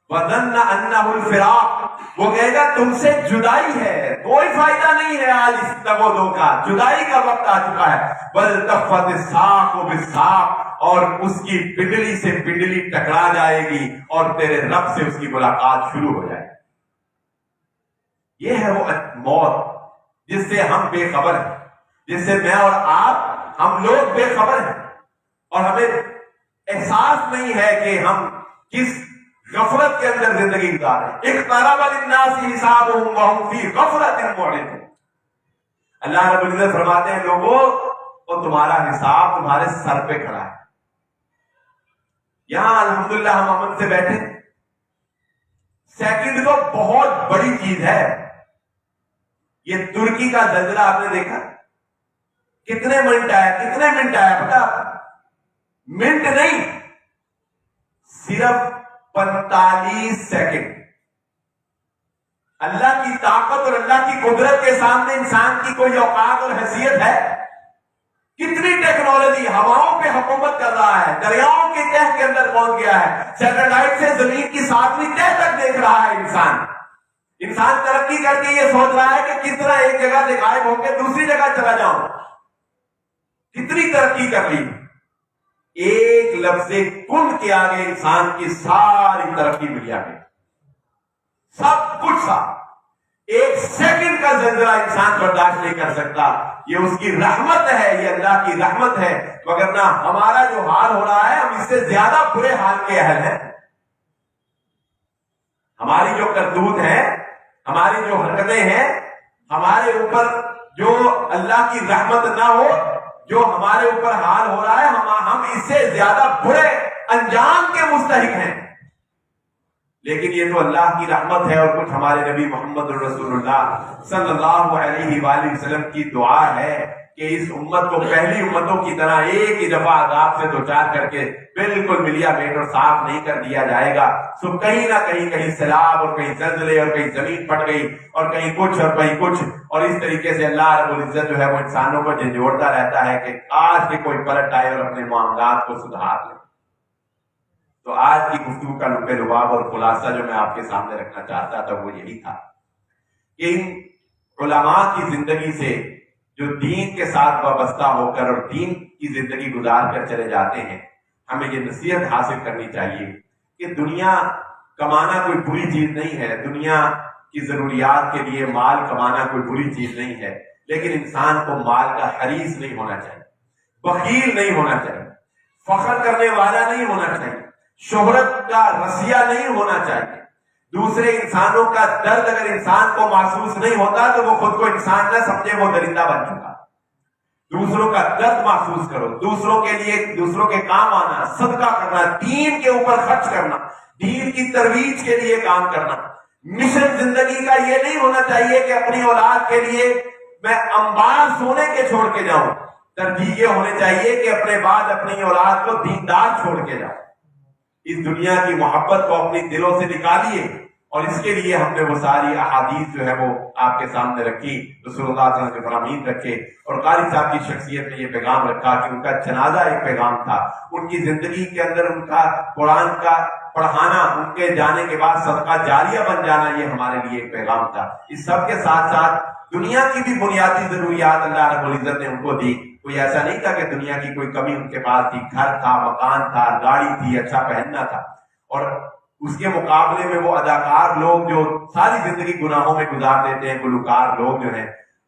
وَظَنَّ أَنَّهُ الْفِرَاقُ، وہ کہے گا تم سے جدائی ہے، کوئی فائدہ نہیں ہے آج اس تگ و دو کا، جدائی کا وقت آ چکا ہے۔ وَالْتَفَّتِ السَّاقُ بِالسَّاقِ، اور اس کی پنڈلی سے پنڈلی ٹکرا جائے گی، اور تیرے رب سے اس کی ملاقات شروع ہو جائے گی۔ یہ ہے وہ موت جس سے ہم بے خبر ہیں، جس سے میں اور آپ ہم لوگ بے خبر ہیں، اور ہمیں احساس نہیں ہے کہ ہم کس غفلت کے اندر زندگی گزار رہے ہیں۔ اقترب للناس حسابهم وهم في غفلة معرضون۔ اللہ رب العزت فرماتے ہیں لوگوں اور تمہارا حساب تمہارے سر پہ کھڑا ہے۔ یہاں الحمدللہ ہم امن سے بیٹھے، سیکنڈ تو بہت بڑی چیز ہے۔ یہ ترکی کا زلزلہ آپ نے دیکھا کتنے منٹ آیا پتا؟ منٹ نہیں، صرف 45 سیکنڈ۔ اللہ کی طاقت اور اللہ کی قدرت کے سامنے انسان کی کوئی اوقات اور حیثیت ہے؟ کتنی ٹیکنالوجی ہواؤں پہ حکومت کر رہا ہے، دریاؤں کے تہہ کے اندر پہنچ گیا ہے، سیٹلائٹ سے زمین کی 7ویں تہہ تک دیکھ رہا ہے۔ انسان ترقی کر کے یہ سوچ رہا ہے کہ کس طرح ایک جگہ سے غائب ہو کے دوسری جگہ چلا جاؤں۔ کتنی ترقی کر لی، ایک لفظ کن کے آگے انسان کی ساری ترقی مل گئی، سب کچھ تھا۔ ایک سیکنڈ کا زلزلہ انسان برداشت نہیں کر سکتا، یہ اس کی رحمت ہے، یہ اللہ کی رحمت ہے، وگرنہ ہمارا جو حال ہو رہا ہے ہم اس سے زیادہ برے حال کے اہل ہیں۔ ہماری جو کرتوت ہے، ہماری جو حرکتیں ہیں، ہمارے اوپر جو اللہ کی رحمت نہ ہو، جو ہمارے اوپر حال ہو رہا ہے، ہم اس سے زیادہ برے انجام کے مستحق ہیں۔ لیکن یہ تو اللہ کی رحمت ہے، اور کچھ ہمارے نبی محمد رسول اللہ صلی اللہ علیہ وآلہ وسلم کی دعا ہے کہ اس امت کو پہلی امتوں کی طرح ایک ہی دفعہ عذاب سے دوچار کر کے بالکل ملیا میٹ اور صاف نہیں کر دیا جائے گا۔ سو کہیں نہ کہیں سیلاب، اور کہیں زلزلے، اور کہیں زمین پھٹ گئی، اور کہیں کچھ اور کہیں کچھ، اور اس طریقے سے اللہ رب العزت جو ہے وہ انسانوں کو جھنجھوڑتا رہتا ہے کہ آج کے کوئی پلٹ آئے اور اپنے معاملات کو سدھار لے۔ تو آج کی گفتگو کا نقطہ لباب اور خلاصہ جو میں آپ کے سامنے رکھنا چاہتا تھا وہ یہی تھا کہ ان علماء کی زندگی سے جو دین کے ساتھ وابستہ ہو کر اور دین کی زندگی گزار کر چلے جاتے ہیں، ہمیں یہ نصیحت حاصل کرنی چاہیے کہ دنیا کمانا کوئی بری چیز نہیں ہے، دنیا کی ضروریات کے لیے مال کمانا کوئی بری چیز نہیں ہے، لیکن انسان کو مال کا حریص نہیں ہونا چاہیے، بخیل نہیں ہونا چاہیے، فخر کرنے والا نہیں ہونا چاہیے، شہرت کا رسیہ نہیں ہونا چاہیے۔ دوسرے انسانوں کا درد اگر انسان کو محسوس نہیں ہوتا تو وہ خود کو انسان نہ سمجھے، وہ درندہ بن چکا۔ دوسروں کا درد محسوس کرو، دوسروں کے لیے، دوسروں کے کام آنا، صدقہ کرنا، دین کے اوپر خرچ کرنا، دین کی ترویج کے لیے کام کرنا۔ مشن زندگی کا یہ نہیں ہونا چاہیے کہ اپنی اولاد کے لیے میں انبار سونے کے چھوڑ کے جاؤں، ترجیح یہ ہونی چاہیے کہ اپنے بعد اپنی اولاد کو دیندار چھوڑ کے جاؤں۔ اس دنیا کی محبت کو اپنی دلوں سے نکالیے، اور اس کے لیے ہم نے وہ ساری احادیث جو ہے وہ آپ کے سامنے رکھی، رسول اللہ صلی اللہ علیہ وسلم کے فرامین رکھے، اور قاری صاحب کی شخصیت میں یہ پیغام رکھا کہ ان کا جنازہ ایک پیغام تھا، ان کی زندگی کے اندر ان کا قرآن کا پڑھانا، ان کے جانے کے بعد صدقہ جاریہ بن جانا، یہ ہمارے لیے ایک پیغام تھا۔ اس سب کے ساتھ ساتھ دنیا کی بھی بنیادی ضروریات اللہ رب العزت نے ان کو دی۔ کوئی ایسا نہیں تھا کہ دنیا کی کوئی کمی ان کے پاس تھی، گھر تھا، مکان تھا، گاڑی تھی، اچھا پہننا تھا، اور اس کے مقابلے میں وہ اداکار لوگ جو ساری زندگی گناہوں میں گزار دیتے ہیں، گلوکار لوگ جو ہیں،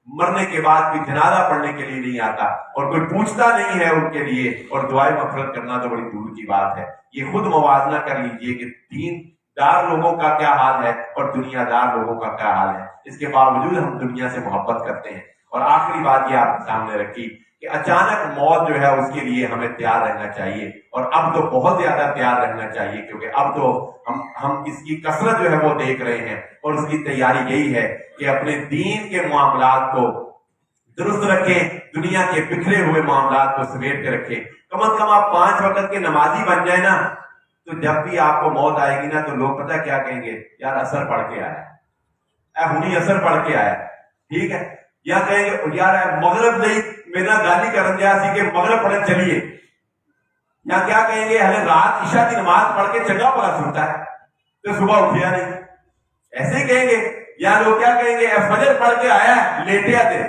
مرنے کے بعد کوئی جنازہ پڑھنے کے لیے نہیں آتا اور کوئی پوچھتا نہیں ہے ان کے لیے، اور دعائیں مغفرت کرنا تو بڑی دور کی بات ہے۔ یہ خود موازنہ کر لیجئے کہ دین دار لوگوں کا کیا حال ہے اور دنیا دار لوگوں کا کیا حال ہے۔ اس کے باوجود ہم دنیا سے محبت کرتے ہیں۔ اور آخری بات یہ آپ کے سامنے رکھی کہ اچانک موت جو ہے اس کے لیے ہمیں تیار رہنا چاہیے، اور اب تو بہت زیادہ تیار رہنا چاہیے، کیونکہ اب تو ہم اس کی کثرت جو ہے وہ دیکھ رہے ہیں، اور اس کی تیاری یہی ہے کہ اپنے دین کے معاملات کو درست رکھیں، دنیا کے بکھرے ہوئے معاملات کو سمیٹ کے رکھیں۔ کم از کم آپ 5 وقت کے نمازی بن جائیں نا، تو جب بھی آپ کو موت آئے گی نا تو لوگ پتہ کیا کہیں گے؟ یار اثر پڑھ کے آیا، ہنی اثر پڑھ کے آیا، ٹھیک ہے؟ یا کہیں گے یار مغرب نہیں میرا گالی کرن دیا سی کہ مغرب پڑھنے چلیے، یا کیا کہیں گے ہلے رات عشاء کی نماز پڑھ کے چنگا پڑا سنتا ہے تو صبح اٹھیا نہیں، ایسے ہی کہیں گے۔ یا لوگ کیا کہیں گے فجر پڑھ کے آیا ہے لیٹیا دے۔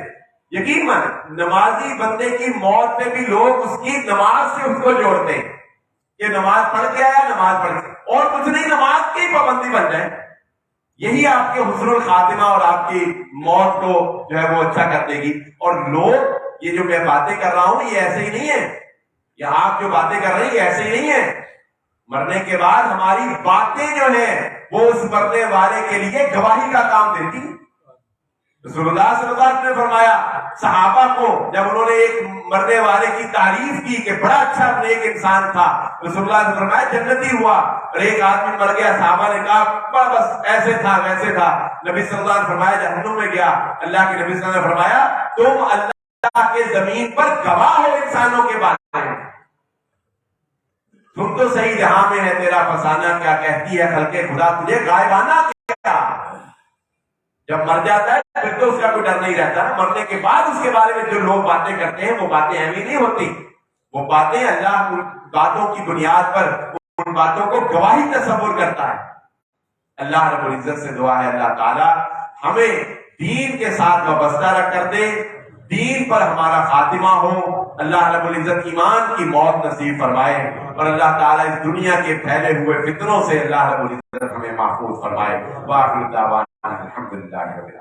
یقین مانے نمازی بندے کی موت پہ بھی لوگ اس کی نماز سے اس کو جوڑتے ہیں کہ نماز پڑھ کے آیا، نماز پڑھ کے، اور کچھ نہیں، نماز کی پابندی بن جائے، یہی آپ کے حسن الخاتمہ اور آپ کی موت کو جو ہے وہ اچھا کر دے گی۔ اور لوگ یہ جو میں باتیں کر رہا ہوں یہ ایسے ہی نہیں ہے، یا آپ جو باتیں کر رہے ہیں یہ ایسے ہی نہیں ہے، مرنے کے بعد ہماری باتیں جو ہیں وہ اس مرنے والے کے لیے گواہی کا کام دیتی۔ رسول اللہ صلی اللہ علیہ وسلم نے فرمایا صحابہ کو جب انہوں نے ایک مرنے والے کی تعریف کی کہ بڑا اچھا نیک انسان تھا، رسول اللہ نے فرمایا جنتی ہوا، اور ایک آدمی مر گیا، صحابہ نے کہا بس ایسے تھا ویسے تھا، نبی صلی اللہ علیہ وسلم فرمایا جہنم میں گیا۔ اللہ کے نبی صلی اللہ علیہ وسلم نے فرمایا تم اللہ کے زمین پر گواہ ہو انسانوں کے بارے میں، تم تو صحیح جہاں میں ہے تیرا فسانہ کیا کہتی ہے خلق خدا تجھے غائبانہ کیا۔ جب مر جاتا ہے پھر تو اس کا کوئی ڈر نہیں رہتا، مرنے کے بعد اس کے بارے میں جو لوگ باتیں کرتے ہیں وہ باتیں اہمی نہیں ہوتی، وہ باتیں اللہ ان باتوں کی بنیاد پر ان باتوں کو گواہی تصور کرتا ہے۔ اللہ رب العزت سے دعا ہے اللہ تعالی ہمیں دین کے ساتھ وابستہ رکھ کر دے، دین پر ہمارا خاتمہ ہو، اللہ رب العزت ایمان کی موت نصیب فرمائے، اور اللہ تعالیٰ اس دنیا کے پھیلے ہوئے فتنوں سے اللہ رب العزت ہمیں محفوظ فرمائے۔ وآخر دعوانا الحمدللہ رب العالمین۔